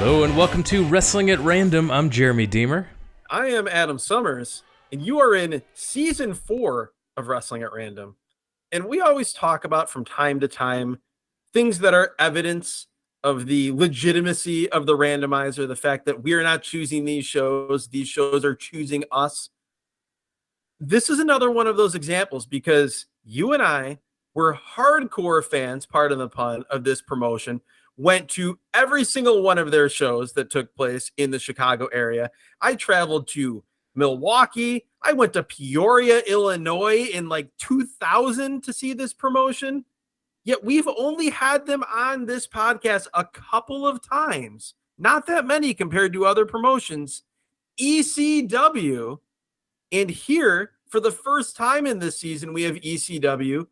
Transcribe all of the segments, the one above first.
Hello and welcome to Wrestling at Random. I'm Jeremy Deemer. I am Adam Summers, and you are in season 4 of Wrestling at Random. And we always talk about from time to time things that are evidence of the legitimacy of the randomizer, the fact that we are not choosing these shows are choosing us. This is another one of those examples because you and I were hardcore fans, pardon the pun, of this promotion, went to every single one of their shows that took place in the Chicago area. I traveled to Milwaukee. I went to Peoria, Illinois in like 2000 to see this promotion. Yet we've only had them on this podcast a couple of times, not that many compared to other promotions. ECW. And here, for the first time in this season, we have ECW.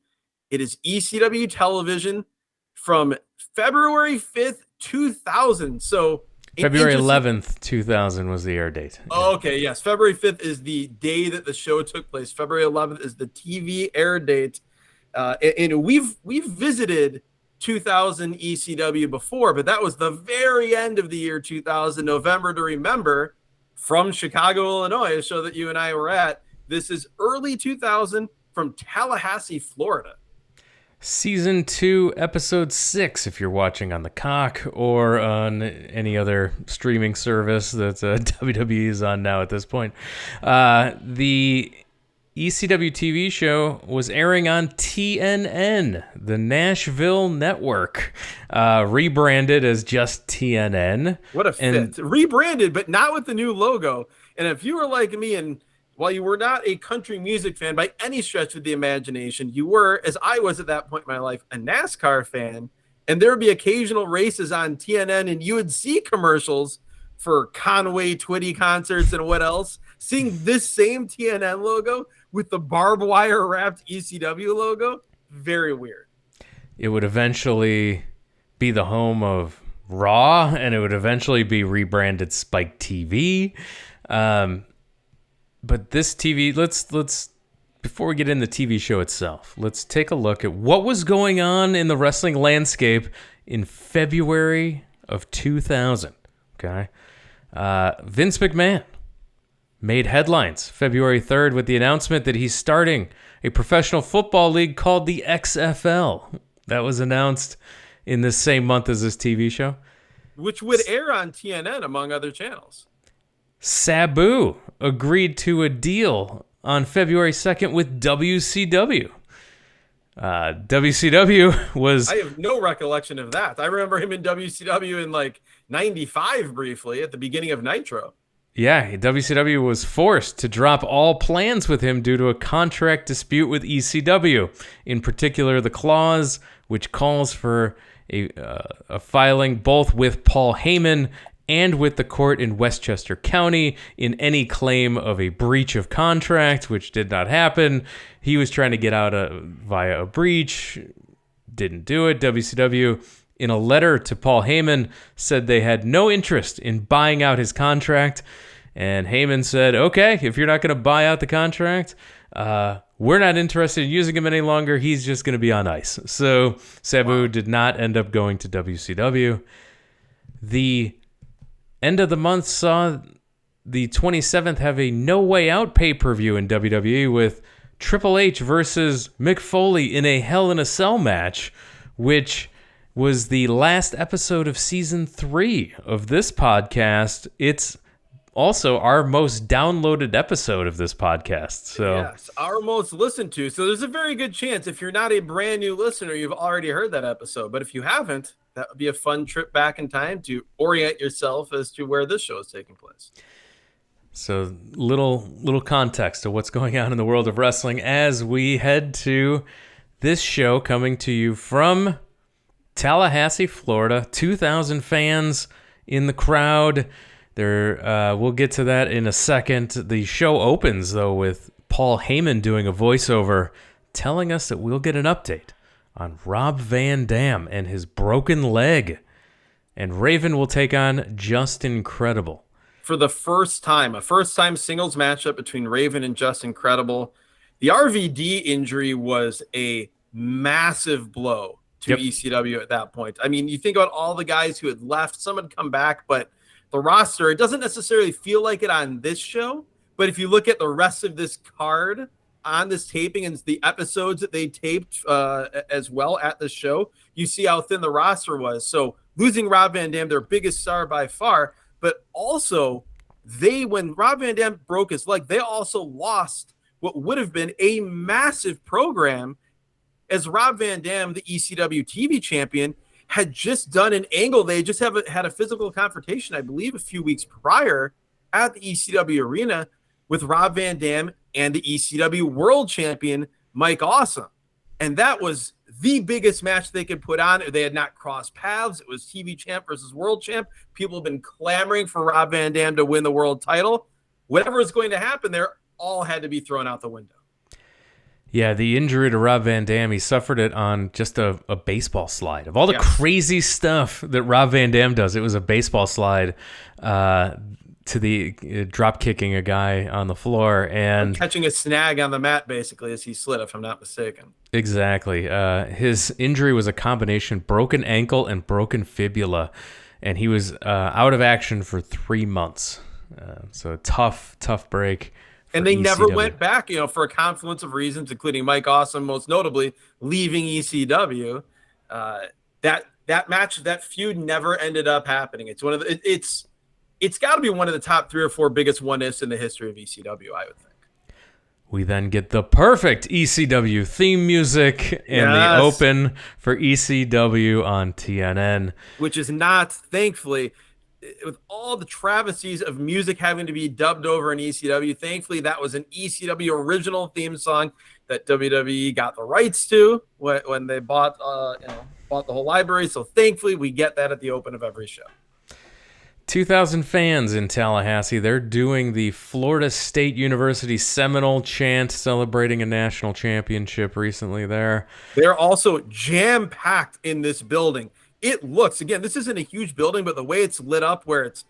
It is ECW television from February 5th, 2000. So February 11th, 2000 was the air date. Okay, yes. February 5th is the day that the show took place. February 11th is the TV air date. And we've visited 2000 ECW before, but that was the very end of the year 2000, November to Remember, from Chicago, Illinois, a show that you and I were at. This is early 2000 from Tallahassee, Florida. Season 2, Episode 6, if you're watching on the Cock or on any other streaming service that WWE is on now at this point. The ECW TV show was airing on TNN, the Nashville network, rebranded as just TNN. What a fit. Rebranded, but not with the new logo. And if you were like me, and while you were not a country music fan by any stretch of the imagination, you were, as I was at that point in my life, a NASCAR fan. And there would be occasional races on TNN, and you would see commercials for Conway Twitty concerts and what else. Seeing this same TNN logo with the barbed wire wrapped ECW logo, very weird. It would eventually be the home of Raw, and it would eventually be rebranded Spike TV. But this TV, let's before we get into the TV show itself, let's take a look at what was going on in the wrestling landscape in February of 2000. Okay, Vince McMahon made headlines February 3rd with the announcement that he's starting a professional football league called the XFL. That was announced in the same month as this TV show, which would air on TNN among other channels. Sabu agreed to a deal on February 2nd with WCW. WCW was... I have no recollection of that. I remember him in WCW in like 95 briefly at the beginning of Nitro. Yeah, WCW was forced to drop all plans with him due to a contract dispute with ECW. In particular, the clause which calls for a filing both with Paul Heyman and with the court in Westchester County in any claim of a breach of contract, which did not happen. He was trying to get out via a breach, didn't do it. WCW, in a letter to Paul Heyman, said they had no interest in buying out his contract. And Heyman said, okay, if you're not going to buy out the contract, we're not interested in using him any longer. He's just going to be on ice. So Sabu did not end up going to WCW. The end of the month saw the 27th have a No Way Out pay-per-view in WWE with Triple H versus Mick Foley in a Hell in a Cell match, which was the last episode of season 3 of this podcast. It's also our most downloaded episode of this podcast. So yes, our most listened to. So there's a very good chance if you're not a brand new listener, you've already heard that episode. But if you haven't, that would be a fun trip back in time to orient yourself as to where this show is taking place. So little context of what's going on in the world of wrestling as we head to this show coming to you from Tallahassee, Florida. 2,000 fans in the crowd. We'll get to that in a second. The show opens, though, with Paul Heyman doing a voiceover telling us that we'll get an update on Rob Van Dam and his broken leg. And Raven will take on Justin Incredible. For the first time, a first-time singles matchup between Raven and Justin Incredible. The RVD injury was a massive blow to ECW at that point. I mean, you think about all the guys who had left, some had come back, but the roster, it doesn't necessarily feel like it on this show. But if you look at the rest of this card on this taping and the episodes that they taped as well at the show, you see how thin the roster was. So losing Rob Van Dam, their biggest star by far, but also when Rob Van Dam broke his leg, they also lost what would have been a massive program, as Rob Van Dam, the ECW TV champion, had just done an angle. They just had a physical confrontation, I believe, a few weeks prior at the ECW arena with Rob Van Dam and the ECW world champion, Mike Awesome. And that was the biggest match they could put on. They had not crossed paths. It was TV champ versus world champ. People have been clamoring for Rob Van Dam to win the world title. Whatever is going to happen there, all had to be thrown out the window. Yeah, the injury to Rob Van Dam, he suffered it on just a baseball slide. Of all the crazy stuff that Rob Van Dam does, it was a baseball slide to the drop kicking a guy on the floor and catching a snag on the mat, basically, as he slid, if I'm not mistaken. Exactly. His injury was a combination broken ankle and broken fibula, and he was out of action for 3 months. So a tough break. And they never went back, for a confluence of reasons, including Mike Awesome, most notably leaving ECW. That match, that feud, never ended up happening. It's it's got to be one of the top 3 or 4 biggest one-ifs in the history of ECW, I would think. We then get the perfect ECW theme music and the open for ECW on TNN, which is not, thankfully, with all the travesties of music having to be dubbed over in ECW, thankfully that was an ECW original theme song that WWE got the rights to when they bought the whole library. So thankfully we get that at the open of every show. 2,000 fans in Tallahassee. They're doing the Florida State University Seminole chant, celebrating a national championship recently there. They're also jam-packed in this building. It looks, again, this isn't a huge building, but the way it's lit up, where it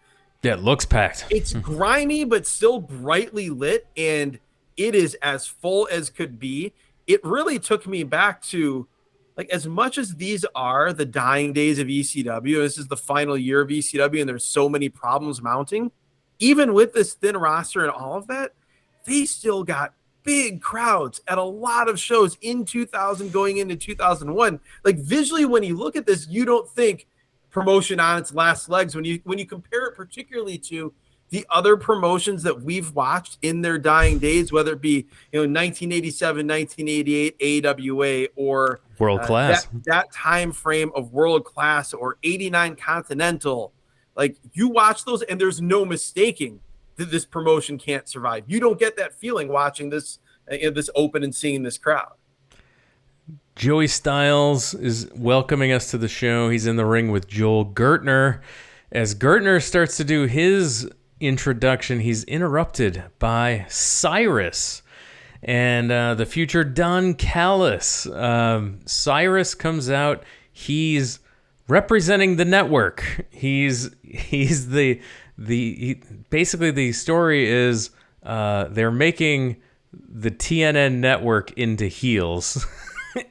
looks packed. It's grimy, but still brightly lit, and it is as full as could be. It really took me back to, as much as these are the dying days of ECW, this is the final year of ECW, and there's so many problems mounting, even with this thin roster and all of that, they still got big crowds at a lot of shows in 2000 going into 2001. Visually, when you look at this, you don't think promotion on its last legs when you compare it particularly to the other promotions that we've watched in their dying days, whether it be 1987, 1988 AWA, or World Class, that time frame of World Class, or 89 Continental. You watch those and there's no mistaking that this promotion can't survive. You don't get that feeling watching this open and seeing this crowd. Joey Styles is welcoming us to the show. He's in the ring with Joel Gertner. As Gertner starts to do his introduction, he's interrupted by Cyrus and the future Don Callis. Cyrus comes out. He's representing the network. He's basically the story is they're making the TNN network into heels.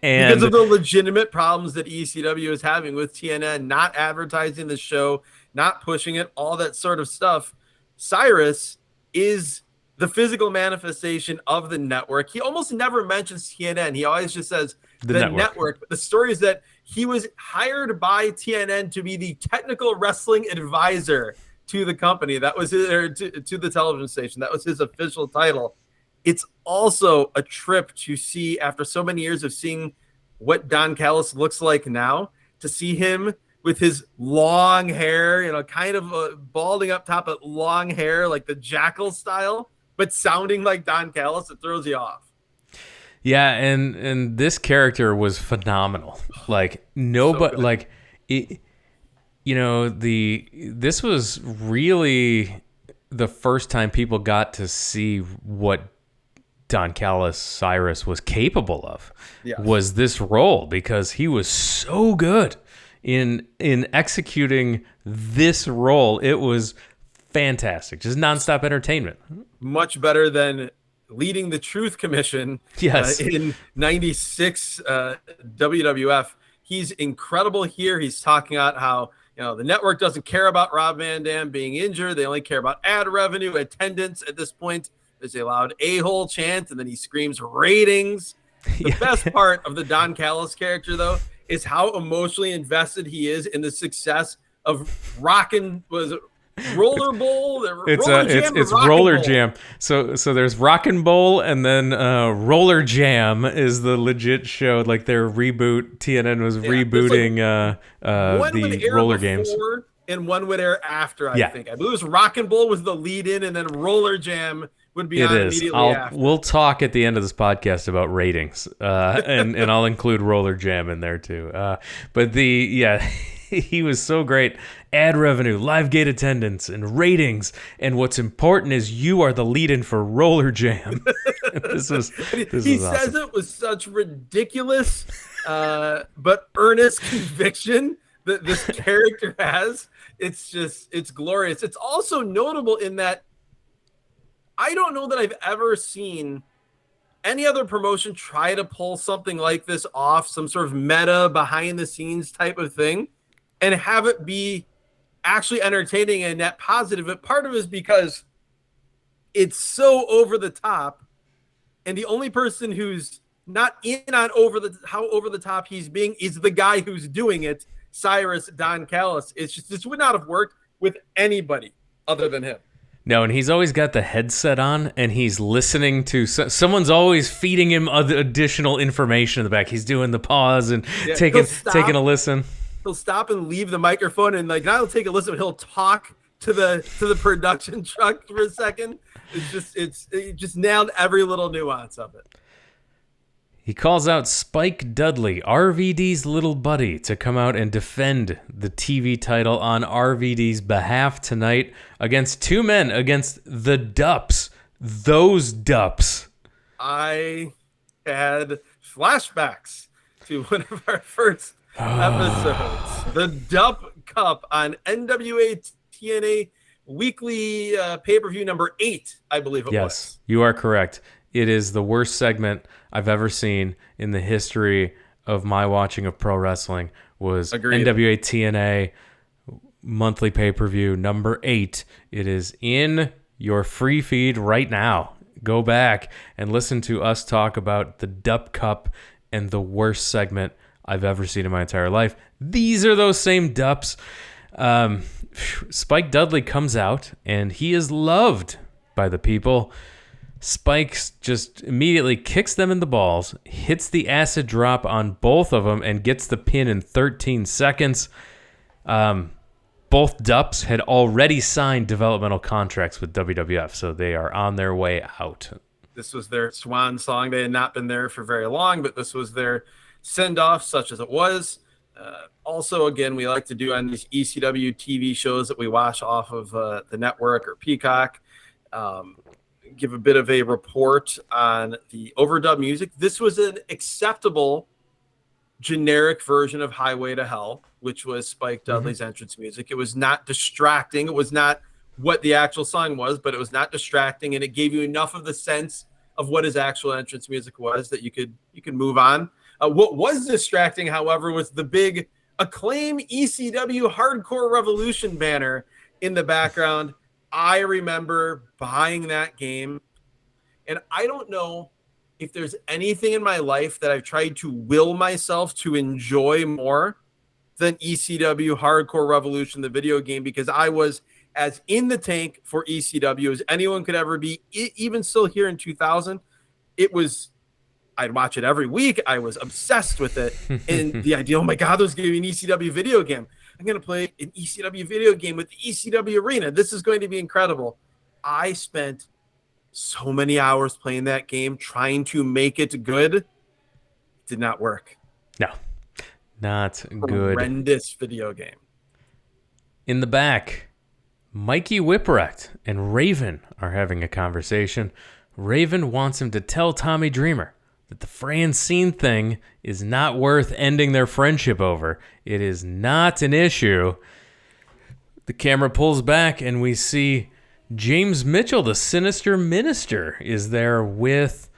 And because of the legitimate problems that ECW is having with TNN, not advertising the show, not pushing it, all that sort of stuff. Cyrus is the physical manifestation of the network. He almost never mentions TNN. He always just says the network. But the story is that he was hired by TNN to be the technical wrestling advisor to the company. That was his, or to the television station. That was his official title. It's also a trip to see, after so many years of seeing what Don Callis looks like now, to see him with his long hair, kind of balding up top, but long hair, like the Jackal style, but sounding like Don Callis. It throws you off. Yeah, and this character was phenomenal. Nobody, this was really the first time people got to see what Don Callis Cyrus was capable of. Was this role, because he was so good in executing this role. It was fantastic, just nonstop entertainment. Much better than leading the Truth Commission in '96 WWF. He's incredible here. He's talking about how, the network doesn't care about Rob Van Dam being injured. They only care about ad revenue, attendance. At this point, there's a loud a-hole chant, and then he screams ratings. The best part of the Don Callis character, though, is how emotionally invested he is in the success of Roller Bowl. It's Roller Jam. So there's Rockin' Bowl, and then Roller Jam is the legit show. Like their reboot. TNN was rebooting the roller games, and one would air after. I think. I believe it was Rockin' Bowl was the lead in, and then Roller Jam would be on immediately after. We'll talk at the end of this podcast about ratings, and I'll include Roller Jam in there too. But he was so great. Ad revenue, live gate attendance, and ratings. And what's important is you are the lead-in for Roller Jam. He says awesome. It with such ridiculous but earnest conviction that this character has. It's glorious. It's also notable in that I don't know that I've ever seen any other promotion try to pull something like this off, some sort of meta behind-the-scenes type of thing, and have it be actually entertaining and net positive. But part of it is because it's so over the top, and the only person who's not in on how over the top he's being is the guy who's doing it, Cyrus, Don Callis. It's just, this would not have worked with anybody other than him. No, and he's always got the headset on, and he's listening to someone's always feeding him additional information in the back. He's doing the pause and taking a listen. He'll stop and leave the microphone, and not he'll take a listen, but he'll talk to the production truck for a second. It just nailed every little nuance of it. He calls out Spike Dudley, RVD's little buddy, to come out and defend the TV title on RVD's behalf tonight against two men, against the Dups. Those Dups. I had flashbacks to one of our first episodes, the Dup Cup on NWA TNA weekly pay-per-view number 8, I believe it was. Yes, you are correct. It is the worst segment I've ever seen in the history of my watching of pro wrestling. Was Agreed. NWA TNA monthly pay-per-view number 8. It is in your free feed right now. Go back and listen to us talk about the Dup Cup and the worst segment I've ever seen in my entire life. These are those same Dups. Spike Dudley comes out, and he is loved by the people. Spikes just immediately kicks them in the balls, hits the acid drop on both of them, and gets the pin in 13 seconds. Both Dups had already signed developmental contracts with WWF, so they are on their way out. This was their swan song. They had not been there for very long, but this was their send-off, such as it was. Also, again, we like to do on these ECW TV shows that we watch off of the network or Peacock, give a bit of a report on the overdub music. This was an acceptable generic version of Highway to Hell, which was Spike Dudley's entrance music. It was not distracting. It was not what the actual song was, but it was not distracting, and it gave you enough of the sense of what his actual entrance music was that you could move on. What was distracting, however, was the big Acclaim ECW Hardcore Revolution banner in the background. I remember buying that game, and I don't know if there's anything in my life that I've tried to will myself to enjoy more than ECW Hardcore Revolution, the video game, because I was as in the tank for ECW as anyone could ever be. Even still here in 2000, I'd watch it every week. I was obsessed with it. And the idea, oh my God, there's going to be an ECW video game. I'm going to play an ECW video game with the ECW Arena. This is going to be incredible. I spent so many hours playing that game, trying to make it good. It did not work. No, not good. Horrendous video game. In the back, Mikey Whipwreck and Raven are having a conversation. Raven wants him to tell Tommy Dreamer that the Francine thing is not worth ending their friendship over. It is not an issue. The camera pulls back, and we see James Mitchell, the Sinister Minister, is there with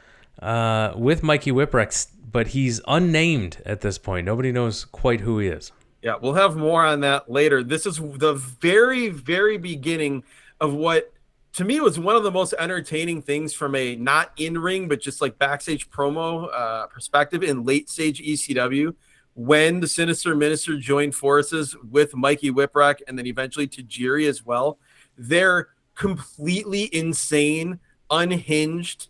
Mikey Whipwreck but he's unnamed at this point. Nobody knows quite who he is. Yeah, we'll have more on that later. This is the very, very beginning of what, to me, was one of the most entertaining things from a not in-ring, but just like backstage promo perspective in late-stage ECW, when the Sinister Minister joined forces with Mikey Whipwreck and then eventually Tajiri as well. Their completely insane, unhinged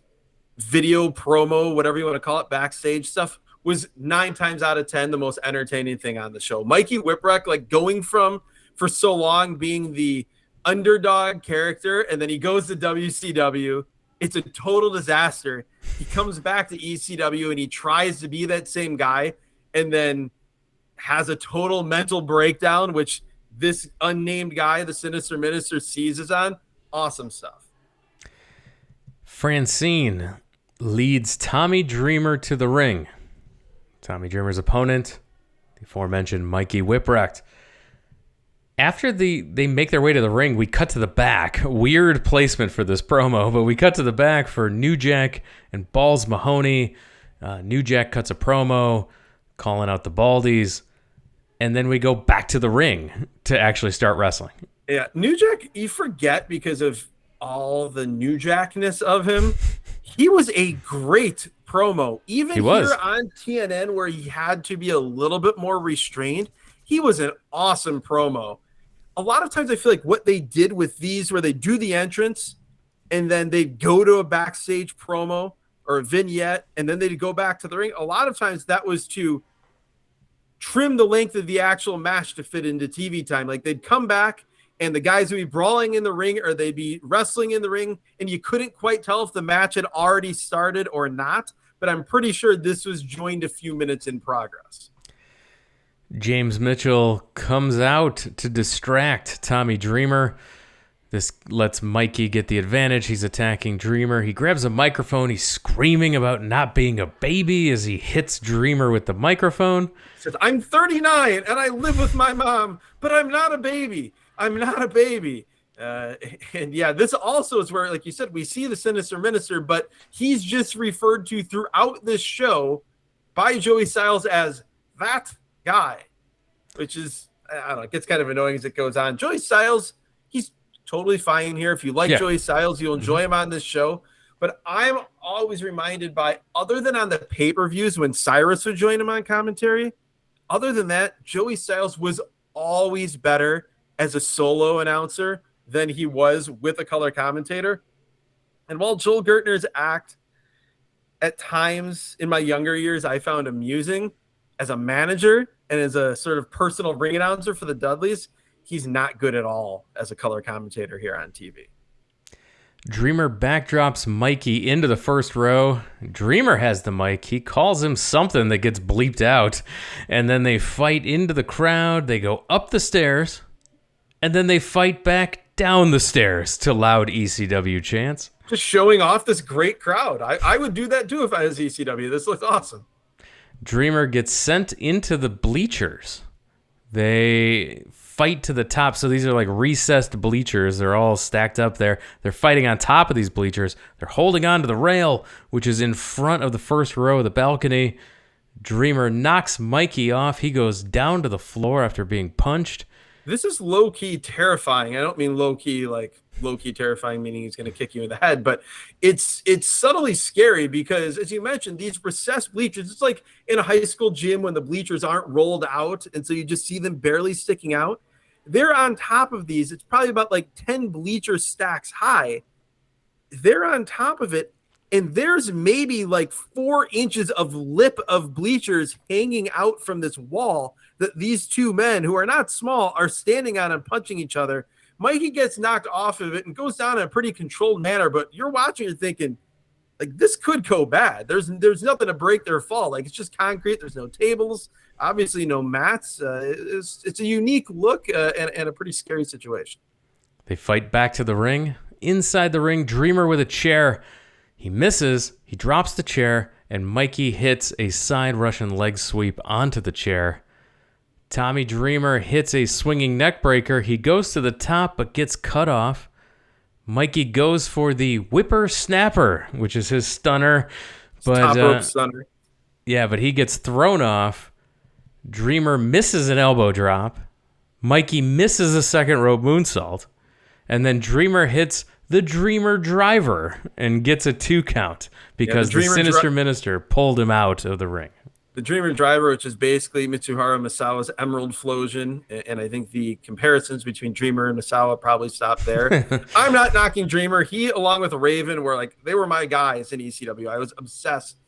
video promo, whatever you want to call it, backstage stuff, was 9 times out of 10 the most entertaining thing on the show. Mikey Whipwreck, like going from, for so long, being the underdog character, and then he goes to WCW. It's a total disaster. He comes back to ECW and he tries to be that same guy, and then has a total mental breakdown, which this unnamed guy, the Sinister Minister, seizes on. Awesome stuff. Francine leads Tommy Dreamer to the ring. Tommy Dreamer's opponent, the aforementioned Mikey Whipwreck. After they make their way to the ring, we cut to the back. Weird placement for this promo, but we cut to the back for New Jack and Balls Mahoney. New Jack cuts a promo calling out the Baldies, and then we go back to the ring to actually start wrestling. Yeah, New Jack, you forget because of all the New Jackness of him. He was a great promo. Even here on TNN, where he had to be a little bit more restrained, he was an awesome promo. A lot of times I feel like what they did with these, where they do the entrance and then they go to a backstage promo or a vignette and then they go back to the ring, a lot of times that was to trim the length of the actual match to fit into TV time. Like they'd come back and the guys would be brawling in the ring or they'd be wrestling in the ring, and you couldn't quite tell if the match had already started or not. But I'm pretty sure this was joined a few minutes in progress. James Mitchell comes out to distract Tommy Dreamer. This lets Mikey get the advantage. He's attacking Dreamer. He grabs a microphone. He's screaming about not being a baby as he hits Dreamer with the microphone. He says, "I'm 39 and I live with my mom, but I'm not a baby. I'm not a baby." And yeah, this also is where, like you said, we see the Sinister Minister, but he's just referred to throughout this show by Joey Styles as that guy, which is, I don't know, it gets kind of annoying as it goes on. Joey Styles, he's totally fine here. If you like Joey Styles, you'll enjoy him on this show. But I'm always reminded by, other than on the pay-per-views when Cyrus would join him on commentary, other than that, Joey Styles was always better as a solo announcer than he was with a color commentator. And while Joel Gertner's act at times in my younger years I found amusing as a manager and as a sort of personal ring announcer for the Dudleys, he's not good at all as a color commentator here on TV. Dreamer backdrops Mikey into the first row. Dreamer has the mic. He calls him something that gets bleeped out. And then they fight into the crowd. They go up the stairs. And then they fight back down the stairs to loud ECW chants. Just showing off this great crowd. I would do that too if I was ECW. This looks awesome. Dreamer gets sent into the bleachers. They fight to the top. So these are like recessed bleachers. They're all stacked up there. They're fighting on top of these bleachers. They're holding on to the rail, which is in front of the first row of the balcony. Dreamer knocks Mikey off. He goes down to the floor after being punched. This is low-key terrifying. I don't mean low-key like low-key terrifying, meaning he's going to kick you in the head, but it's subtly scary because, as you mentioned, these recessed bleachers, it's like in a high school gym when the bleachers aren't rolled out, and so you just see them barely sticking out. They're on top of these. It's probably about like 10 bleacher stacks high. They're on top of it, and there's maybe like 4 inches of lip of bleachers hanging out from this wall that these two men, who are not small, are standing on and punching each other. Mikey gets knocked off of it and goes down in a pretty controlled manner, but you're watching and thinking, like, this could go bad. There's nothing to break their fall. Like, it's just concrete. There's no tables, obviously no mats. It's a unique look and a pretty scary situation. They fight back to the ring. Inside the ring, Dreamer with a chair. He misses. He drops the chair, and Mikey hits a side Russian leg sweep onto the chair. Tommy Dreamer hits a swinging neck breaker. He goes to the top but gets cut off. Mikey goes for the whipper snapper, which is his stunner. But top rope stunner. Yeah, but he gets thrown off. Dreamer misses an elbow drop. Mikey misses a second rope moonsault. And then Dreamer hits the Dreamer Driver and gets a 2 count because the Sinister Minister pulled him out of the ring. The Dreamer Driver, which is basically Mitsuharu Misawa's Emerald Flosion, and I think the comparisons between Dreamer and Misawa probably stop there. I'm not knocking Dreamer. He, along with Raven, they were my guys in ECW. I was obsessed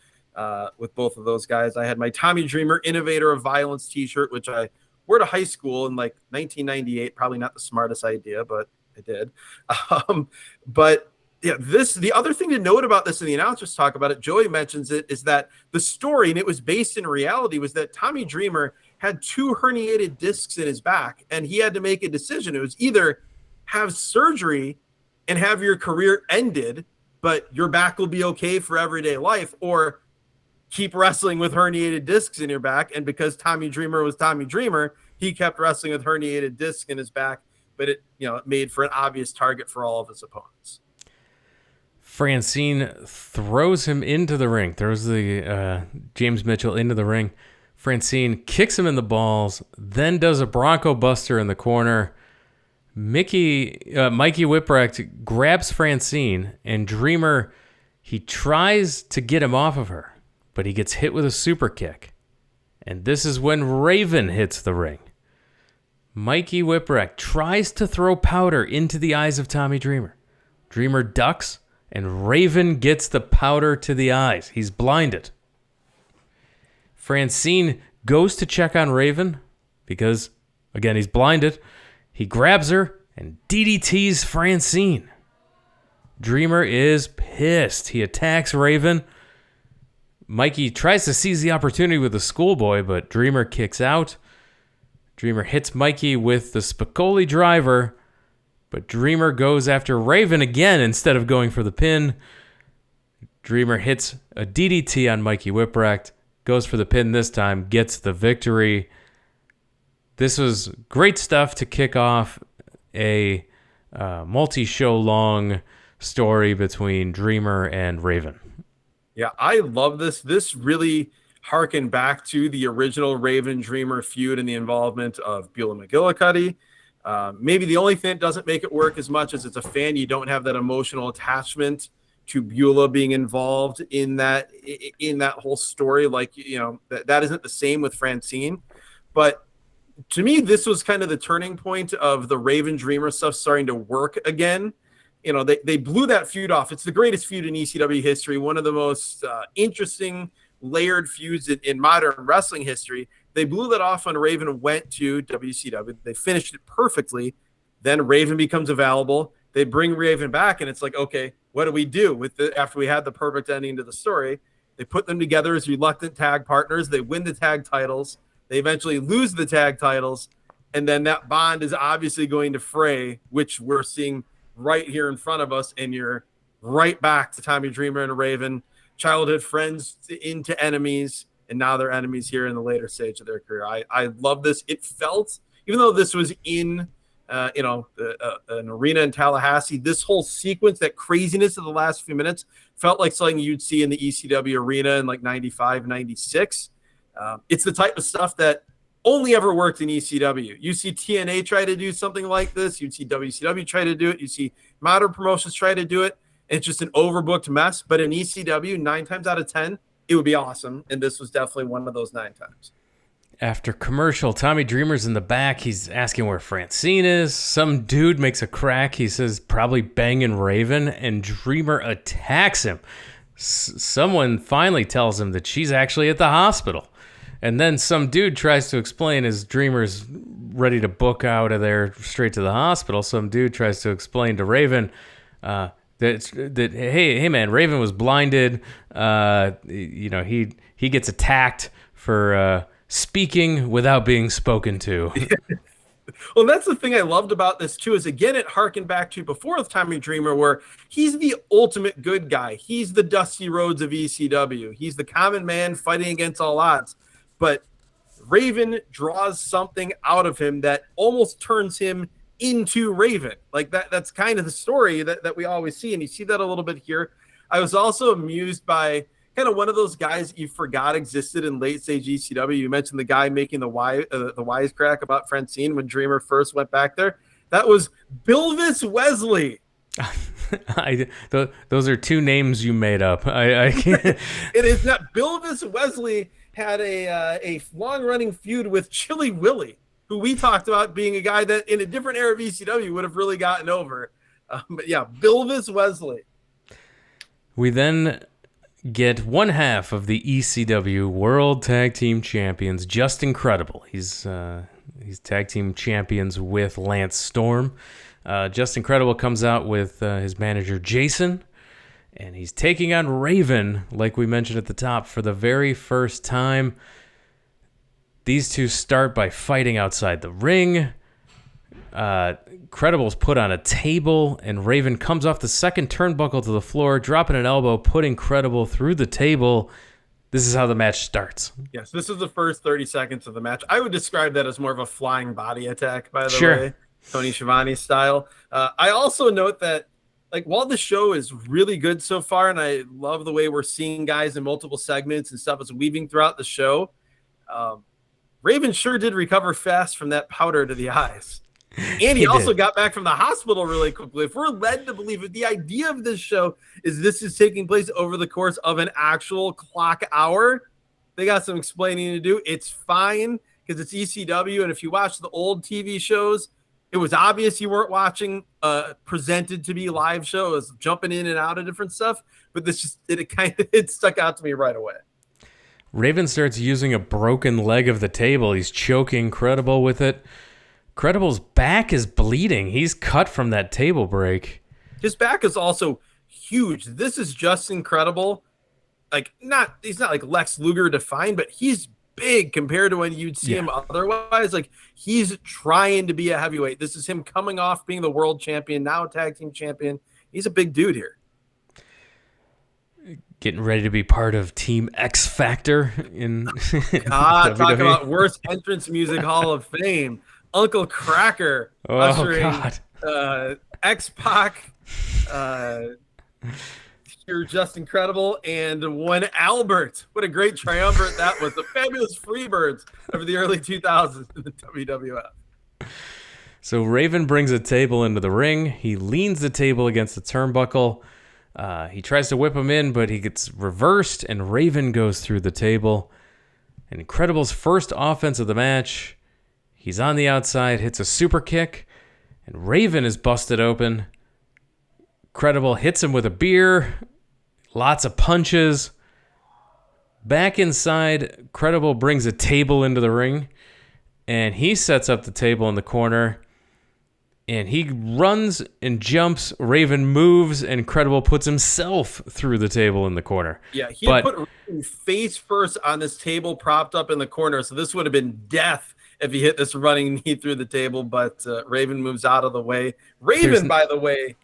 with both of those guys. I had my Tommy Dreamer Innovator of Violence t-shirt, which I wore to high school in 1998. Probably not the smartest idea, but I did. But yeah, the other thing to note about this, and the announcers talk about it, Joey mentions it, is that the story, and it was based in reality, was that Tommy Dreamer had 2 herniated discs in his back, and he had to make a decision. It was either have surgery and have your career ended, but your back will be okay for everyday life, or keep wrestling with herniated discs in your back. And because Tommy Dreamer was Tommy Dreamer, he kept wrestling with herniated discs in his back, but it made for an obvious target for all of his opponents. Francine throws him into the ring, throws the James Mitchell into the ring. Francine kicks him in the balls, then does a Bronco Buster in the corner. Mikey Whipwreck grabs Francine, and Dreamer, he tries to get him off of her, but he gets hit with a super kick. And this is when Raven hits the ring. Mikey Whipwreck tries to throw powder into the eyes of Tommy Dreamer. Dreamer ducks, and Raven gets the powder to the eyes. He's blinded. Francine goes to check on Raven because, again, he's blinded. He grabs her and DDTs Francine. Dreamer is pissed. He attacks Raven. Mikey tries to seize the opportunity with the schoolboy, but Dreamer kicks out. Dreamer hits Mikey with the Spicoli driver, but Dreamer goes after Raven again instead of going for the pin. Dreamer hits a DDT on Mikey Whipwreck, goes for the pin this time, gets the victory. This was great stuff to kick off a multi-show long story between Dreamer and Raven. Yeah, I love this. This really harkened back to the original Raven Dreamer feud and the involvement of Beulah McGillicuddy. Maybe the only thing that doesn't make it work as much as it's a fan, you don't have that emotional attachment to Beulah being involved in that whole story. That isn't the same with Francine. But to me, this was kind of the turning point of the Raven Dreamer stuff starting to work again. They blew that feud off. It's the greatest feud in ECW history, one of the most interesting layered feuds in modern wrestling history. They blew that off when Raven went to WCW. They finished it perfectly. Then Raven becomes available. They bring Raven back, and it's like, okay, what do we do after we had the perfect ending to the story? They put them together as reluctant tag partners. They win the tag titles. They eventually lose the tag titles, and then that bond is obviously going to fray, which we're seeing right here in front of us, and you're right back to Tommy Dreamer and Raven, childhood friends into enemies, and now they're enemies here in the later stage of their career. I love this. It felt, even though this was in an arena in Tallahassee, this whole sequence, that craziness of the last few minutes, felt like something you'd see in the ECW arena in 95, 96. It's the type of stuff that only ever worked in ECW. You see TNA try to do something like this. You'd see WCW try to do it. You see modern promotions try to do it. It's just an overbooked mess. But in ECW, 9 times out of 10, it would be awesome. And this was definitely one of those 9 times. After commercial, Tommy Dreamer's in the back. He's asking where Francine is. Some dude makes a crack. He says probably banging Raven, and Dreamer attacks him. Someone finally tells him that she's actually at the hospital. And then some dude tries to explain, as Dreamer's ready to book out of there straight to the hospital, some dude tries to explain to Raven that hey man, Raven was blinded. He gets attacked for speaking without being spoken to. Well, that's the thing I loved about this too, is again, it harkened back to before with Tommy Dreamer, where he's the ultimate good guy. He's the Dusty Rhodes of ECW. He's the common man fighting against all odds. But Raven draws something out of him that almost turns him into Raven. Like that's kind of the story that we always see. And you see that a little bit here. I was also amused by kind of one of those guys you forgot existed in late stage ECW. You mentioned the guy making the wisecrack about Francine when Dreamer first went back there. That was Bilvis Wesley. Those are two names you made up. I can't. It is not. Bilvis Wesley had a long-running feud with Chili Willy, who we talked about being a guy that in a different era of ECW would have really gotten over. But yeah, Bilvis Wesley. We then get one half of the ECW World Tag Team Champions, Just Incredible. He's tag team champions with Lance Storm. Just Incredible comes out with his manager Jason, and he's taking on Raven, like we mentioned at the top, for the very first time. These two start by fighting outside the ring. Incredible's put on a table, and Raven comes off the second turnbuckle to the floor, dropping an elbow, put Incredible through the table. This is how the match starts. Yes, this is the first 30 seconds of the match. I would describe that as more of a flying body attack, by the way, Tony Schiavone style. I also note that, like, while the show is really good so far, and I love the way we're seeing guys in multiple segments and stuff is weaving throughout the show, Raven sure did recover fast from that powder to the eyes. And he also got back from the hospital really quickly. If we're led to believe it, the idea of this show is this is taking place over the course of an actual clock hour, they got some explaining to do. It's fine because it's ECW. And if you watch the old TV shows, it was obvious you weren't watching presented to be live shows, jumping in and out of different stuff. But this just, it stuck out to me right away. Raven starts using a broken leg of the table. He's choking Incredible with it. Incredible's back is bleeding. He's cut from that table break. His back is also huge. This is just Incredible. He's not like Lex Luger defined, but he's big compared to when you'd see him otherwise. Like, he's trying to be a heavyweight. This is him coming off being the world champion, now tag team champion. He's a big dude here. Getting ready to be part of Team X Factor in God, talk about worst entrance music Hall of Fame. Uncle Cracker ushering X-Pac, you're Just Incredible, and one Albert. What a great triumvirate that was. The fabulous Freebirds of the early 2000s in the WWF. So Raven brings a table into the ring. He leans the table against the turnbuckle. He tries to whip him in, but he gets reversed, and Raven goes through the table. And Incredible's first offense of the match. He's on the outside, hits a super kick, and Raven is busted open. Incredible hits him with a beer. Lots of punches. Back inside, Incredible brings a table into the ring, and he sets up the table in the corner, and he runs and jumps. Raven moves, and Incredible puts himself through the table in the corner. Yeah, he had put Raven face first on this table propped up in the corner, so this would have been death if he hit this running knee through the table, but Raven moves out of the way. Raven, by the way,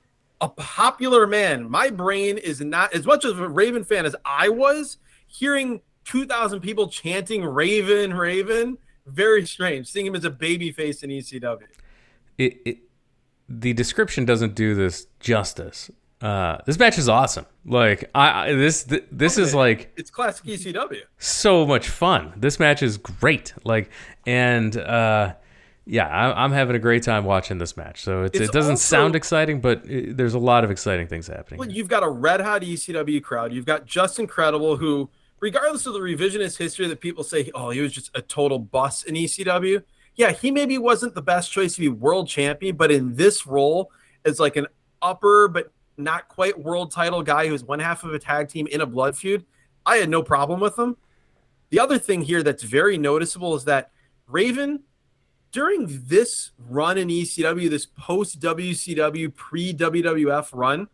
a popular man. My brain is not, as much of a Raven fan as I was, hearing 2,000 people chanting Raven, Raven, very strange. Seeing him as a baby face in ECW. The description doesn't do this justice. This match is awesome. Like, this is like, it's classic ECW. So much fun. This match is great. Like, and I'm having a great time watching this match. So it doesn't sound exciting, but there's a lot of exciting things happening. Well, you've got a red hot ECW crowd. You've got Just Incredible, who, regardless of the revisionist history that people say, oh, he was just a total bust in ECW. Yeah, he maybe wasn't the best choice to be world champion, but in this role as like an upper but not quite world title guy who's one half of a tag team in a blood feud, I had no problem with him. The other thing here that's very noticeable is that Raven, during this run in ECW, this post-WCW, pre-WWF run,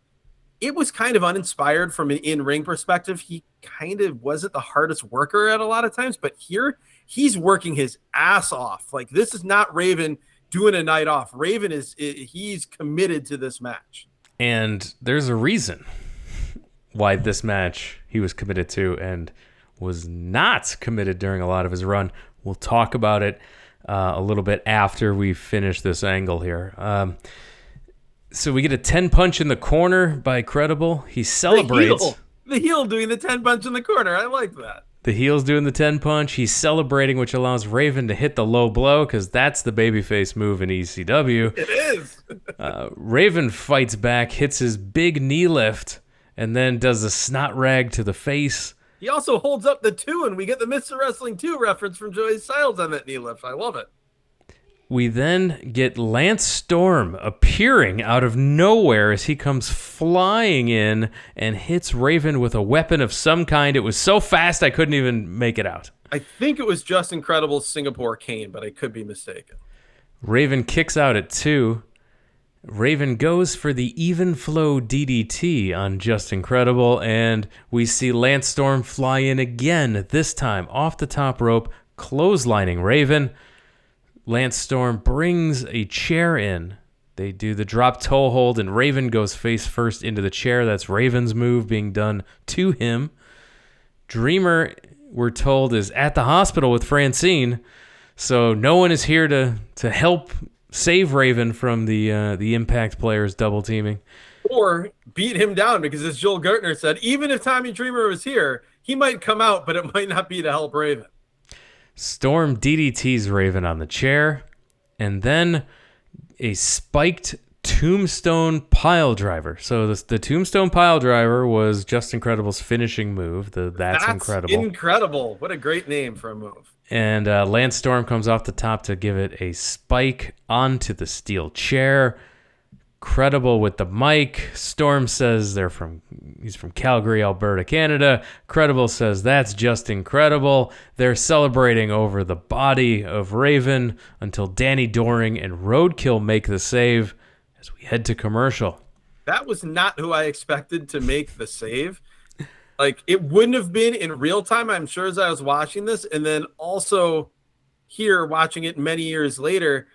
it was kind of uninspired from an in-ring perspective. He kind of wasn't the hardest worker at a lot of times, but here he's working his ass off. Like, this is not Raven doing a night off. Raven he's committed to this match. And there's a reason why this match he was committed to and was not committed during a lot of his run. We'll talk about it a little bit after we finish this angle here. So we get a 10 punch in the corner by Incredible. He celebrates. The heel doing the 10 punch in the corner. I like that. The heel's doing the 10 punch. He's celebrating, which allows Raven to hit the low blow because that's the babyface move in ECW. It is. Raven fights back, hits his big knee lift, and then does a snot rag to the face. He also holds up the 2, and we get the Mr. Wrestling 2 reference from Joey Styles on that knee lift. I love it. We then get Lance Storm appearing out of nowhere as he comes flying in and hits Raven with a weapon of some kind. It was so fast I couldn't even make it out. I think it was Just Incredible's Singapore Cane, but I could be mistaken. Raven kicks out at 2. Raven goes for the even flow DDT on Just Incredible, and we see Lance Storm fly in again, this time off the top rope, clotheslining Raven. Lance Storm brings a chair in. They do the drop toe hold, and Raven goes face first into the chair. That's Raven's move being done to him. Dreamer, we're told, is at the hospital with Francine, so no one is here to help save Raven from the Impact players double teaming. Or beat him down, because as Joel Gertner said, even if Tommy Dreamer was here, he might come out, but it might not be to help Raven. Storm DDTs Raven on the chair, and then a spiked tombstone pile driver. So the tombstone pile driver was Just Incredible's finishing move. That's incredible. Incredible. What a great name for a move. And Lance Storm comes off the top to give it a spike onto the steel chair. Credible with the mic. Storm says he's from Calgary, Alberta, Canada. Credible says that's just incredible. They're celebrating over the body of Raven until Danny Doring and Roadkill make the save as we head to commercial. That was not who I expected to make the save. Like, it wouldn't have been in real time, I'm sure, as I was watching this. And then also here, watching it many years later,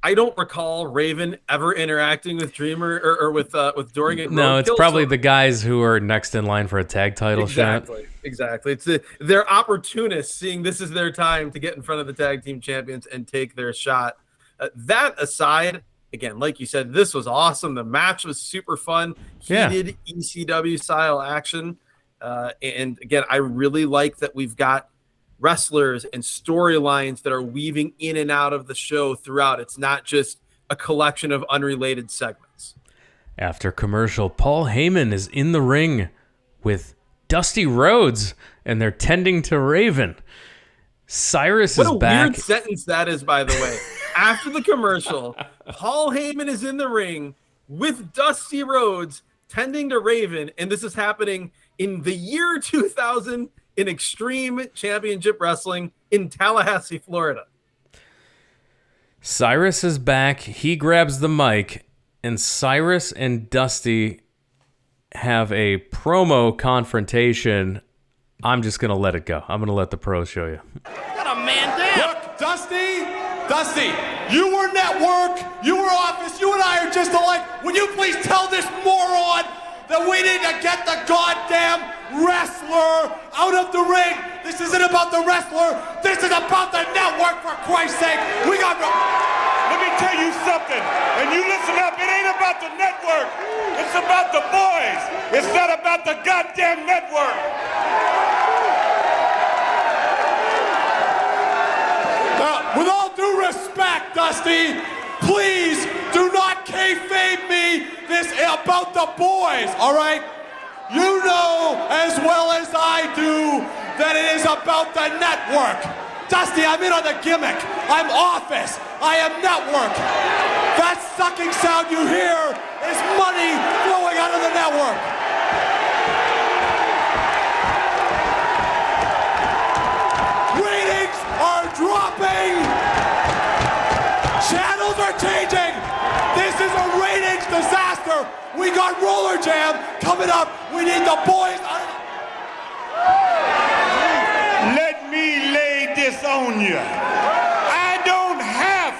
I don't recall Raven ever interacting with Dreamer or with Doring and No, Roadkill, it's probably the guys who are next in line for a tag title shot. Exactly. It's they're opportunists, seeing this is their time to get in front of the tag team champions and take their shot. That aside, again, like you said, this was awesome. The match was super fun. Heated ECW style action. And again, I really like that we've got wrestlers and storylines that are weaving in and out of the show throughout. It's not just a collection of unrelated segments. After commercial, Paul Heyman is in the ring with Dusty Rhodes, and they're tending to Raven. Cyrus is back. What a weird sentence that is, by the way. After the commercial, Paul Heyman is in the ring with Dusty Rhodes tending to Raven, and this is happening in the year 2000 in Extreme Championship Wrestling in Tallahassee, Florida. Cyrus is back. He grabs the mic, and Cyrus and Dusty have a promo confrontation. I'm just going to let it go. I'm going to let the pros show you. Got a man down. Look, Dusty, you were network, you were office, you and I are just alike. Would you please tell this moron that we need to get the goddamn wrestler out of the ring? This isn't about the wrestler. This is about the network, for Christ's sake. We got... Let me tell you something, and you listen up. It ain't about the network. It's about the boys. It's not about the goddamn network. With all due respect, Dusty, please do not kayfabe me this about the boys, all right? You know as well as I do that it is about the network. Dusty, I'm in on the gimmick. I'm office. I am network. That sucking sound you hear is money flowing out of the network. Ratings are dropping. Channels are changing. This is a ratings disaster. We got Roller Jam coming up. We need the boys. Let me lay this on you. I don't have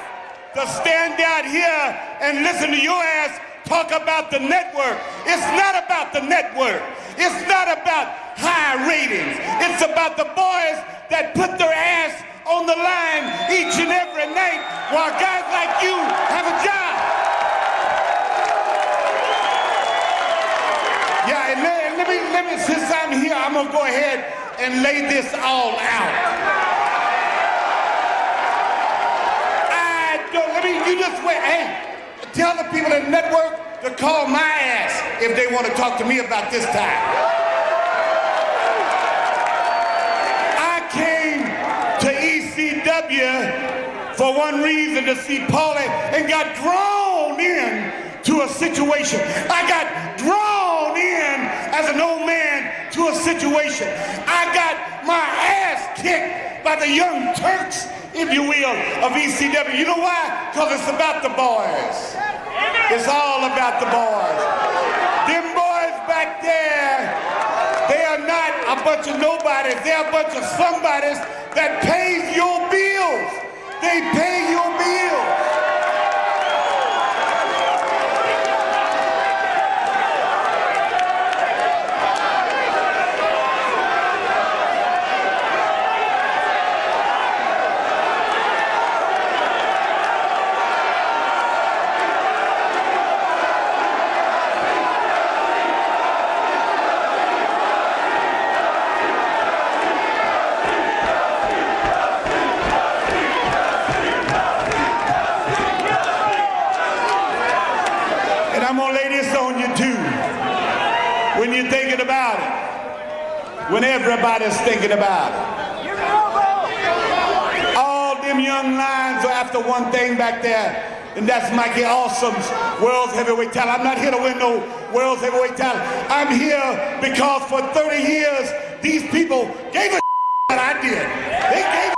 to stand out here and listen to your ass talk about the network. It's not about the network. It's not about high ratings. It's about the boys that put their ass on the line each and every night while guys like you have a job. Yeah, and let me, since I'm here, I'm gonna go ahead and lay this all out. You just wait. Hey, tell the people at the network to call my ass if they want to talk to me about this time. I came to ECW for one reason, to see Paulie, and got drawn in to a situation. I got drawn in as an old man to a situation. I got my ass kicked by the young Turks, if you will, of ECW. You know why? Because it's about the boys. It's all about the boys. Them boys back there, they are not a bunch of nobodies. They're a bunch of somebodies that pays your bills. They pay your bills. I'm gonna lay this on you too. When you're thinking about it, when everybody's thinking about it, all them young lions are after one thing back there, and that's Mikey Awesome's World's Heavyweight title. I'm not here to win no World's Heavyweight title. I'm here because for 30 years, these people gave a what I did. They gave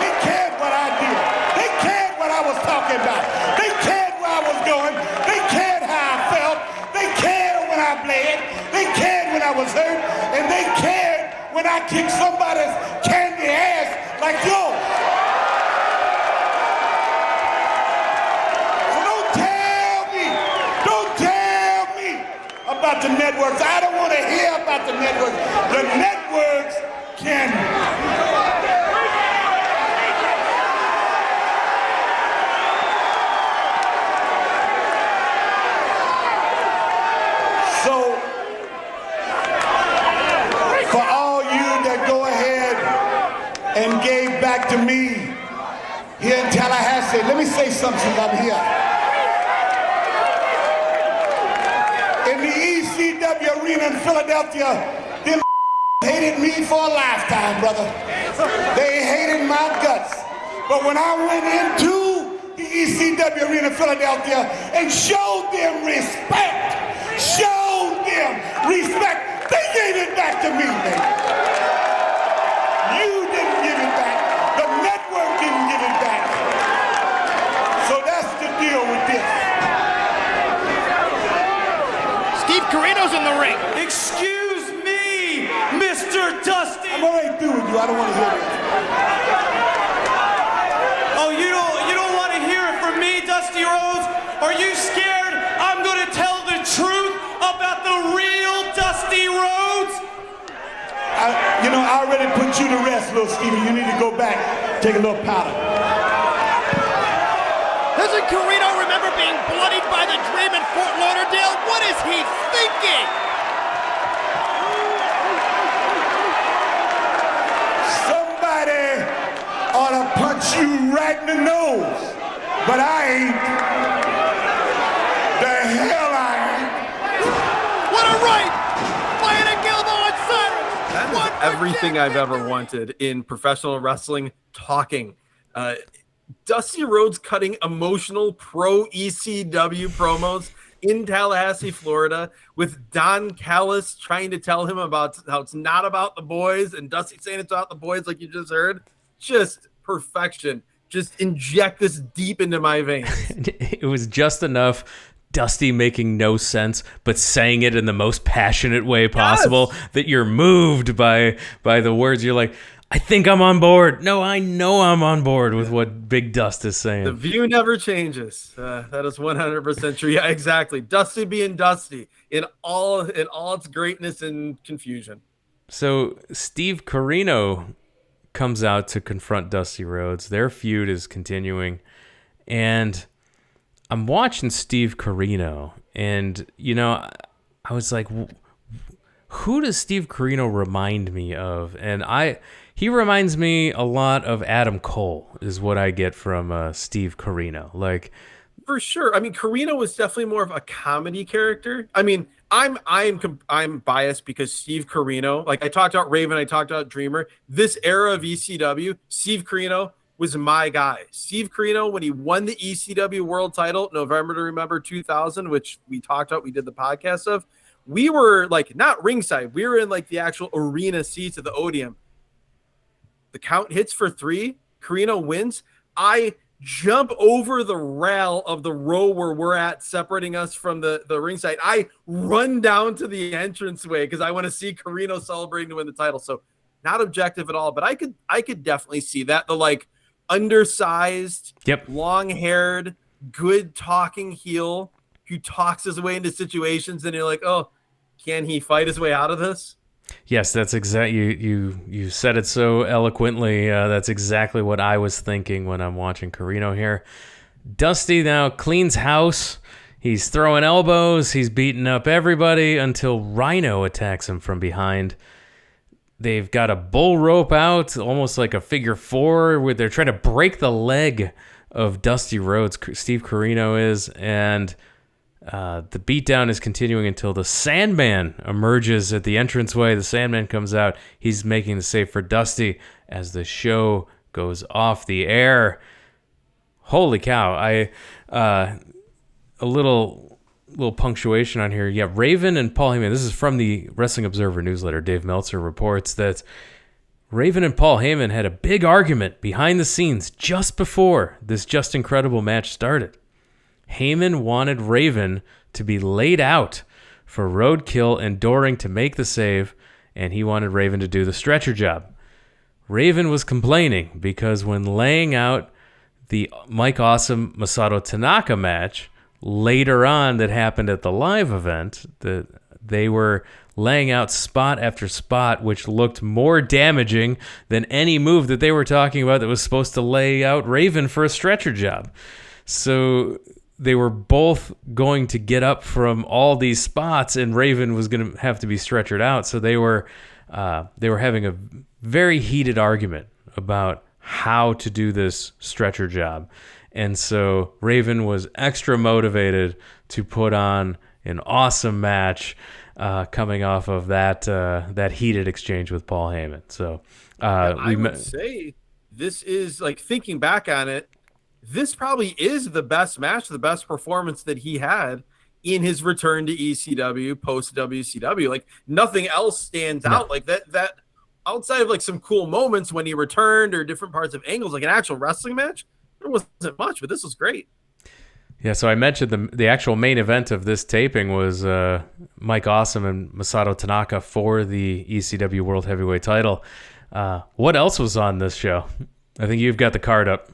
They cared what I did. They cared what I was talking about. They cared I was going. They cared how I felt. They cared when I bled. They cared when I was hurt. And they cared when I kicked somebody's candy ass like yours. So don't tell me about the networks. I don't want to hear about the networks. The networks can... and gave back to me here in Tallahassee. Let me say something since I'm here. In the ECW arena in Philadelphia, them hated me for a lifetime, brother. They hated my guts. But when I went into the ECW arena in Philadelphia and showed them respect, they gave it back to me, baby. You didn't give it back. The network didn't give it back. So that's the deal with this. Steve Corino's in the ring. Excuse me, Mr. Dusty. I'm already through with you. I don't want to hear this. Oh, you don't want to hear it from me, Dusty Rhodes? Are you scared I'm going to tell the truth about the real Dusty Rhodes? I already put you to rest, little Stevie. You need to go back, take a little powder. Doesn't Corino remember being bloodied by the Dream in Fort Lauderdale? What is he thinking? Somebody ought to punch you right in the nose, but I ain't. The hell I ain't. What a right! Flying a Gilbo on Cyrus! That is everything I've ever wanted in professional wrestling talking. Dusty Rhodes cutting emotional pro ECW promos in Tallahassee, Florida, with Don Callis trying to tell him about how it's not about the boys, and Dusty saying it's about the boys like you just heard. Just perfection. Just inject this deep into my veins. It was just enough Dusty making no sense, but saying it in the most passionate way possible, that you're moved by the words. You're like, I think I'm on board. No, I know I'm on board with what Big Dust is saying. The view never changes. That is 100% true. Yeah, exactly. Dusty being Dusty in all its greatness and confusion. So Steve Corino comes out to confront Dusty Rhodes. Their feud is continuing, and I'm watching Steve Corino, and I was like, who does Steve Corino remind me of? And he reminds me a lot of Adam Cole, is what I get from Steve Corino. Like, for sure. I mean, Corino was definitely more of a comedy character. I mean, I'm biased because Steve Corino, like I talked about Raven, I talked about Dreamer. This era of ECW, Steve Corino was my guy. Steve Corino, when he won the ECW World Title, November to Remember 2000, which we talked about, we did the podcast of. We were like not ringside, we were in like the actual arena seats of the Odeum. The count hits for 3. Corino wins. I jump over the rail of the row where we're at, separating us from the ringside. I run down to the entranceway because I want to see Corino celebrating to win the title. So not objective at all, but I could definitely see that. The like undersized, long-haired, good talking heel who talks his way into situations, and you're like, oh, can he fight his way out of this? Yes, that's exactly you said it so eloquently. That's exactly what I was thinking when I'm watching Corino here. Dusty now cleans house. He's throwing elbows. He's beating up everybody until Rhino attacks him from behind. They've got a bull rope out, almost like a figure 4, where they're trying to break the leg of Dusty Rhodes. Steve Corino is, and the beatdown is continuing until the Sandman emerges at the entranceway. The Sandman comes out. He's making the save for Dusty as the show goes off the air. Holy cow. A little punctuation on here. Yeah, Raven and Paul Heyman. This is from the Wrestling Observer newsletter. Dave Meltzer reports that Raven and Paul Heyman had a big argument behind the scenes just before this Just Incredible match started. Heyman wanted Raven to be laid out for roadkill and Doring to make the save, and he wanted Raven to do the stretcher job. Raven was complaining because when laying out the Mike Awesome Masato Tanaka match later on that happened at the live event, they were laying out spot after spot, which looked more damaging than any move that they were talking about that was supposed to lay out Raven for a stretcher job. So they were both going to get up from all these spots, and Raven was going to have to be stretchered out. So they were having a very heated argument about how to do this stretcher job. And so Raven was extra motivated to put on an awesome match coming off of that heated exchange with Paul Heyman. So I would say this is, like, thinking back on it, this probably is the best match, the best performance that he had in his return to ECW post WCW. Like, nothing else stands out like that outside of like some cool moments when he returned or different parts of angles, like an actual wrestling match. There wasn't much, but this was great. Yeah, so I mentioned the actual main event of this taping was Mike Awesome and Masato Tanaka for the ECW World Heavyweight title. What else was on this show? I think you've got the card up.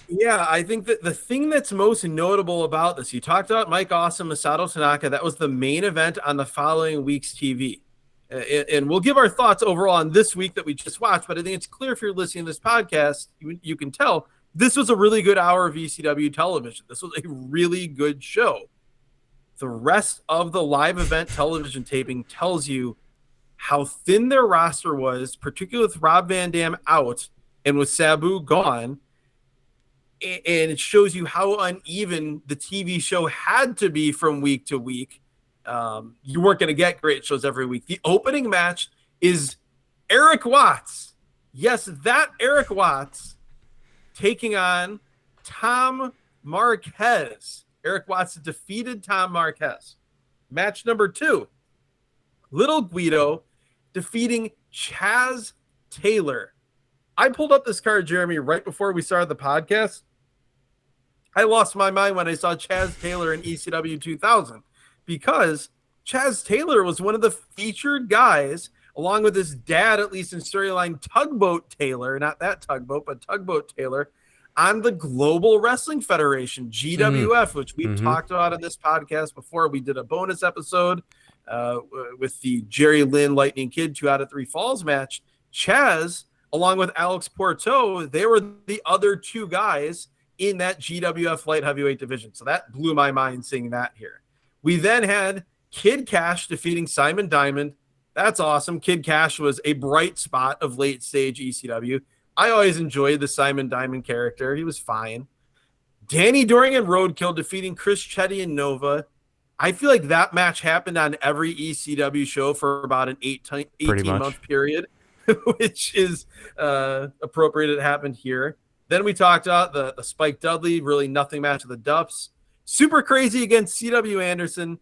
Yeah, I think that the thing that's most notable about this, you talked about Mike Awesome, Masato Tanaka. That was the main event on the following week's TV. And we'll give our thoughts overall on this week that we just watched, but I think it's clear if you're listening to this podcast, you can tell this was a really good hour of ECW television. This was a really good show. The rest of the live event television taping tells you how thin their roster was, particularly with Rob Van Dam out and with Sabu gone. And it shows you how uneven the TV show had to be from week to week. You weren't going to get great shows every week. The opening match is Eric Watts. Yes, that Eric Watts taking on Tom Marquez. Eric Watts defeated Tom Marquez. Match number 2, Little Guido defeating Chaz Taylor. I pulled up this card, Jeremy, right before we started the podcast. I lost my mind when I saw Chaz Taylor in ECW 2000 because Chaz Taylor was one of the featured guys, along with his dad, at least in storyline, Tugboat Taylor, not that tugboat, but Tugboat Taylor, on the Global Wrestling Federation, GWF, which we've talked about in this podcast before. We did a bonus episode with the Jerry Lynn Lightning Kid 2 out of 3 Falls match. Chaz, along with Alex Porto, they were the other 2 guys in that GWF light heavyweight division. So that blew my mind seeing that here. We then had Kid Cash defeating Simon Diamond, That's awesome. Kid Cash was a bright spot of late stage ECW. I always enjoyed the Simon Diamond character. He was fine. Danny Doring and Roadkill defeating Chris Chetty and Nova. I feel like that match happened on every ECW show for about an 18-month period, which is appropriate. It happened here. Then we talked about the Spike Dudley, really nothing match of the Duffs. Super Crazy against C.W. Anderson.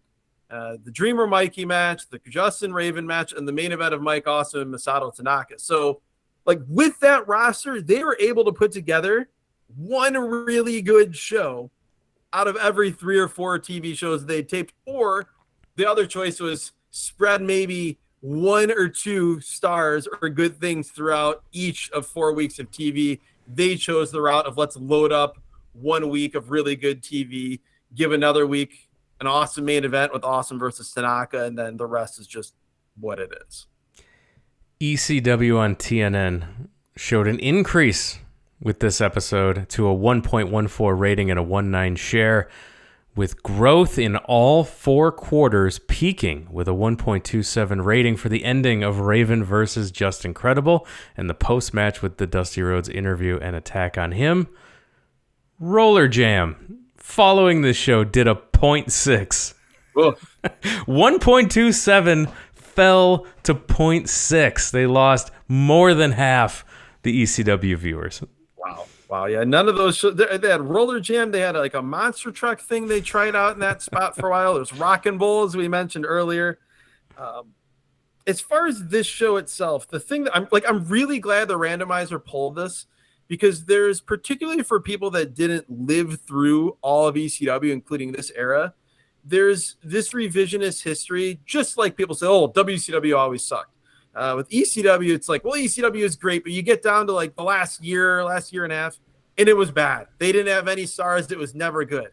The Dreamer Mikey match, the Justin Raven match, and the main event of Mike Awesome and Masato Tanaka. So, like, with that roster, they were able to put together one really good show out of every 3 or 4 TV shows they taped, or the other choice was spread maybe 1 or 2 stars or good things throughout each of 4 weeks of TV. They chose the route of let's load up 1 week of really good TV, give another week an awesome main event with Awesome versus Tanaka, and then the rest is just what it is. ECW on TNN showed an increase with this episode to a 1.14 rating and a 1.9 share, with growth in all 4 quarters, peaking with a 1.27 rating for the ending of Raven versus Just Incredible and the post-match with the Dusty Rhodes interview and attack on him. Roller Jam, following this show, did a 0.6. 1.27 fell to 0.6. They lost more than half the ECW viewers. Wow, yeah. None of those shows. They had Roller Jam. They had like a monster truck thing they tried out in that spot for a while. There's Rockin' Bull, as we mentioned earlier. As far as this show itself, the thing that I'm really glad the randomizer pulled this, because there's, particularly for people that didn't live through all of ECW, including this era, there's this revisionist history, just like people say, oh, WCW always sucked. With ECW, it's like, well, ECW is great, but you get down to like the last year and a half, and it was bad. They didn't have any stars. It was never good.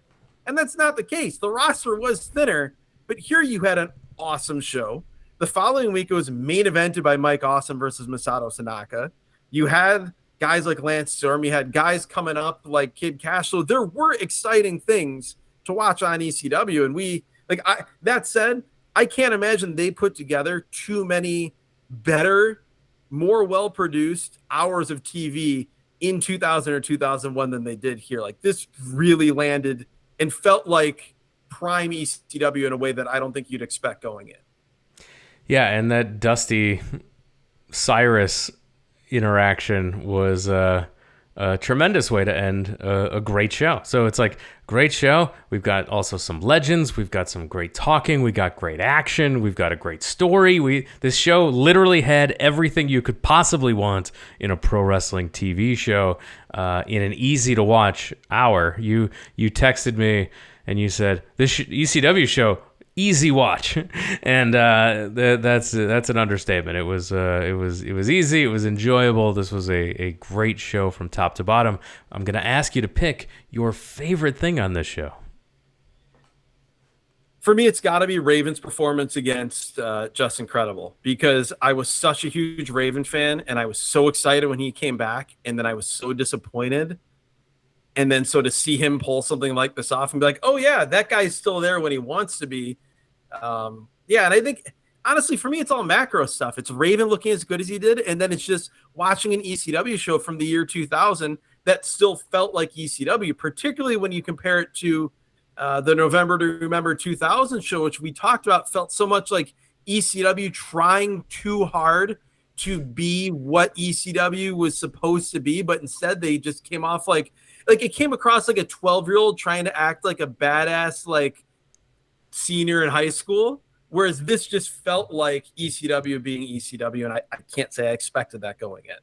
And that's not the case. The roster was thinner, but here you had an awesome show. The following week, it was main evented by Mike Awesome versus Masato Tanaka. You had guys like Lance Storm. You had guys coming up like Kid Cash. So there were exciting things to watch on ECW. And that said, I can't imagine they put together too many better, more well-produced hours of TV in 2000 or 2001 than they did here. Like, this really landed and felt like prime ECW in a way that I don't think you'd expect going in. Yeah, and that Dusty Cyrus interaction was a tremendous way to end a great show. So it's like, great show. We've got also some legends. We've got some great talking. We got great action. We've got a great story. This show literally had everything you could possibly want in a pro wrestling TV show in an easy to watch hour. You texted me and you said, this ECW show, easy watch, and that's an understatement. It was easy. It was enjoyable. This was a great show from top to bottom. I'm gonna ask you to pick your favorite thing on this show. For me, it's got to be Raven's performance against Just Incredible, because I was such a huge Raven fan, and I was so excited when he came back, and then I was so disappointed. And then so to see him pull something like this off and be like, oh, yeah, that guy's still there when he wants to be. And I think, honestly, for me, it's all macro stuff. It's Raven looking as good as he did, and then it's just watching an ECW show from the year 2000 that still felt like ECW, particularly when you compare it to the November to Remember 2000 show, which we talked about, felt so much like ECW trying too hard to be what ECW was supposed to be, but instead they just came off like it came across like a 12-year-old trying to act like a badass, like, senior in high school, whereas this just felt like ECW being ECW, and I can't say I expected that going in.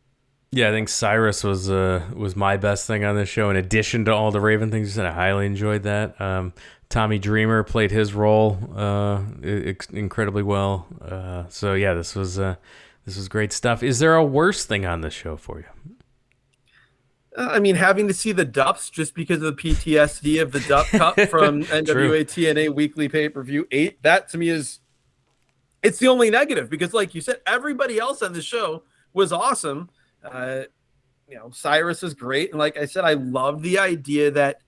Yeah, I think Cyrus was my best thing on this show, in addition to all the Raven things you said. I highly enjoyed that. Tommy Dreamer played his role incredibly well. So yeah, this was great stuff. Is there a worse thing on this show for you? I mean, having to see the Dups just because of the PTSD of the Dup Cup from NWA TNA Weekly Pay-Per-View 8, that to me it's the only negative, because like you said, everybody else on the show was awesome. Cyrus is great. And like I said, I love the idea that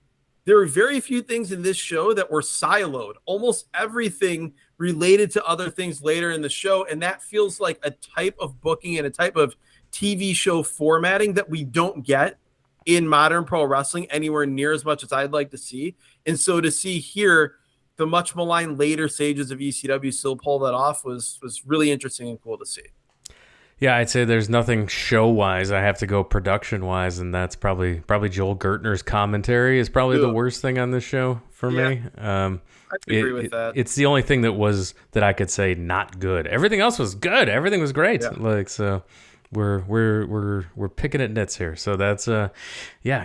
there were very few things in this show that were siloed. Almost everything related to other things later in the show. And that feels like a type of booking and a type of TV show formatting that we don't get in modern pro wrestling anywhere near as much as I'd like to see. And so to see here the much maligned later stages of ECW still pull that off was really interesting and cool to see. Yeah, I'd say there's nothing show-wise. I have to go production-wise, and that's probably Joel Gertner's commentary is probably the worst thing on this show for me. I agree with that. It's the only thing that I could say not good. Everything else was good. Everything was great. Yeah. So we're picking at nits here. So that's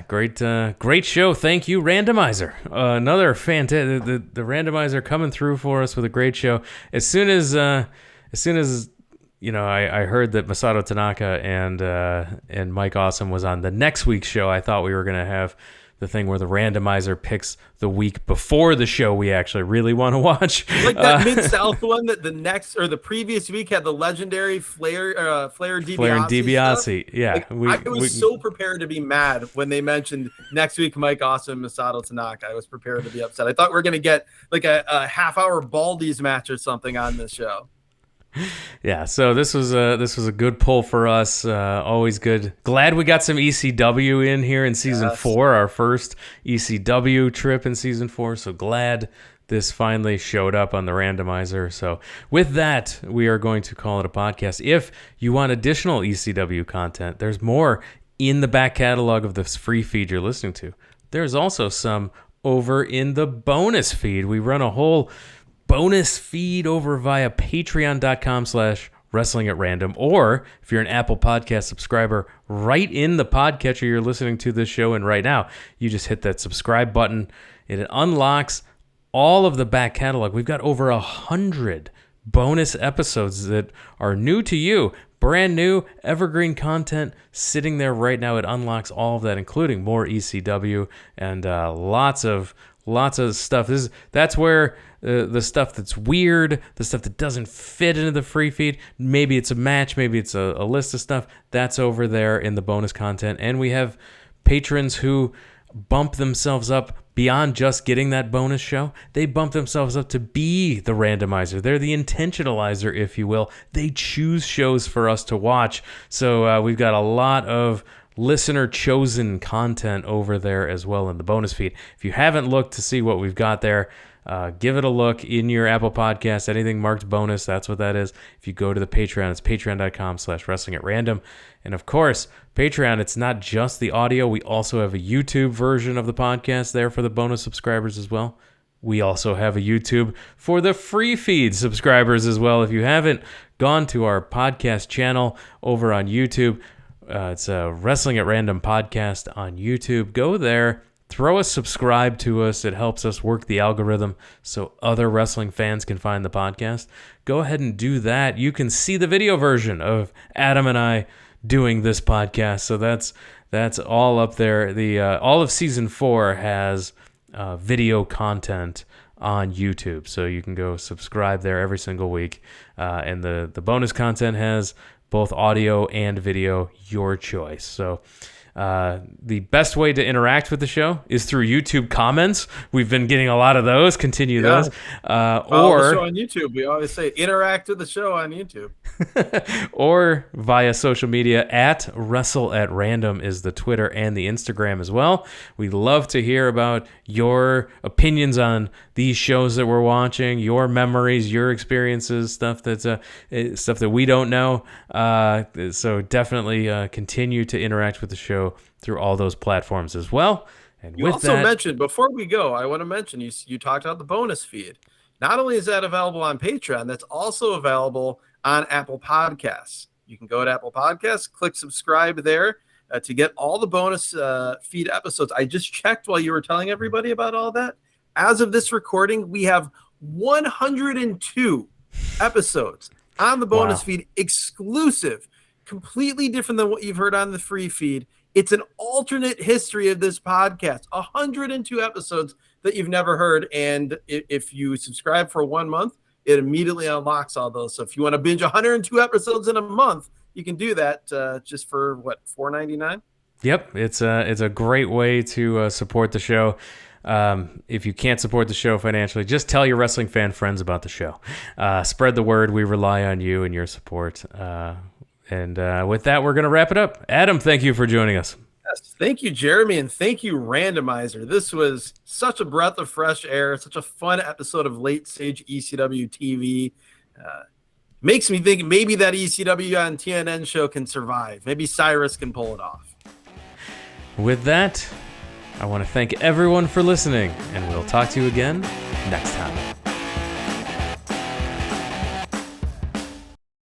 great show. Thank you, Randomizer. Another fantastic the Randomizer coming through for us with a great show. As soon as I heard that Masato Tanaka and Mike Awesome was on the next week's show, I thought we were going to have the thing where the Randomizer picks the week before the show we actually really want to watch. Like that Mid-South one that the previous week had the legendary Flair DiBiase. Flair and DiBiase. Yeah. Like, I was so prepared to be mad when they mentioned next week Mike Awesome and Masato Tanaka. I was prepared to be upset. I thought we were going to get like a half-hour Baldies match or something on this show. Yeah, so this was a good pull for us. Always good. Glad we got some ECW in here in season 4, our first ECW trip in season 4. So glad this finally showed up on the Randomizer. So with that, we are going to call it a podcast. If you want additional ECW content, there's more in the back catalog of this free feed you're listening to. There's also some over in the bonus feed. We run a whole bonus feed over via patreon.com/wrestling at random, or if you're an Apple Podcast subscriber, right in the podcatcher you're listening to this show in right now, you just hit that subscribe button and it unlocks all of the back catalog. We've got over 100 bonus episodes that are new to you, brand new evergreen content sitting there right now. It unlocks all of that, including more ECW and lots of stuff. That's where the stuff that's weird, the stuff that doesn't fit into the free feed, maybe it's a match, maybe it's a list of stuff, that's over there in the bonus content. And we have patrons who bump themselves up beyond just getting that bonus show. They bump themselves up to be the randomizer. They're the intentionalizer, if you will. They choose shows for us to watch. So we've got a lot of listener chosen content over there as well in the bonus feed. If you haven't looked to see what we've got there, give it a look in your Apple Podcast. Anything marked bonus, that's what that is. If you go to the Patreon, it's patreon.com/wrestling at random. And of course, Patreon, it's not just the audio. We also have a YouTube version of the podcast there for the bonus subscribers as well. We also have a YouTube for the free feed subscribers as well. If you haven't gone to our podcast channel over on YouTube, it's a Wrestling at Random podcast on YouTube. Go there, throw a subscribe to us. It helps us work the algorithm so other wrestling fans can find the podcast. Go ahead and do that. You can see the video version of Adam and I doing this podcast. So that's all up there. The all of season 4 has video content on YouTube, so you can go subscribe there every single week. And the bonus content has both audio and video, your choice. So the best way to interact with the show is through YouTube comments. We've been getting a lot of those. Continue those. Follow the show on YouTube. We always say interact with the show on YouTube. Or via social media at Wrestle at Random is the Twitter and the Instagram as well. We love to hear about your opinions on these shows that we're watching, your memories, your experiences, stuff that we don't know. So definitely continue to interact with the show through all those platforms as well. And you also mentioned, before we go, I want to mention you talked about the bonus feed. Not only is that available on Patreon, that's also available on Apple Podcasts. You can go to Apple Podcasts, click subscribe there to get all the bonus feed episodes. I just checked while you were telling everybody about all that. As of this recording, we have 102 episodes on the bonus feed, exclusive, completely different than what you've heard on the free feed. It's an alternate history of this podcast. 102 episodes that you've never heard. And if you subscribe for 1 month, it immediately unlocks all those. So if you want to binge 102 episodes in a month, you can do that just for $4.99? Yep, it's a great way to support the show. If you can't support the show financially, just tell your wrestling fan friends about the show. Spread the word. We rely on you and your support. And with that, we're going to wrap it up. Adam, thank you for joining us. Yes, thank you, Jeremy, and thank you, Randomizer. This was such a breath of fresh air, such a fun episode of Late Stage ECW TV. Makes me think maybe that ECW on TNN show can survive. Maybe Cyrus can pull it off. With that, I want to thank everyone for listening, and we'll talk to you again next time.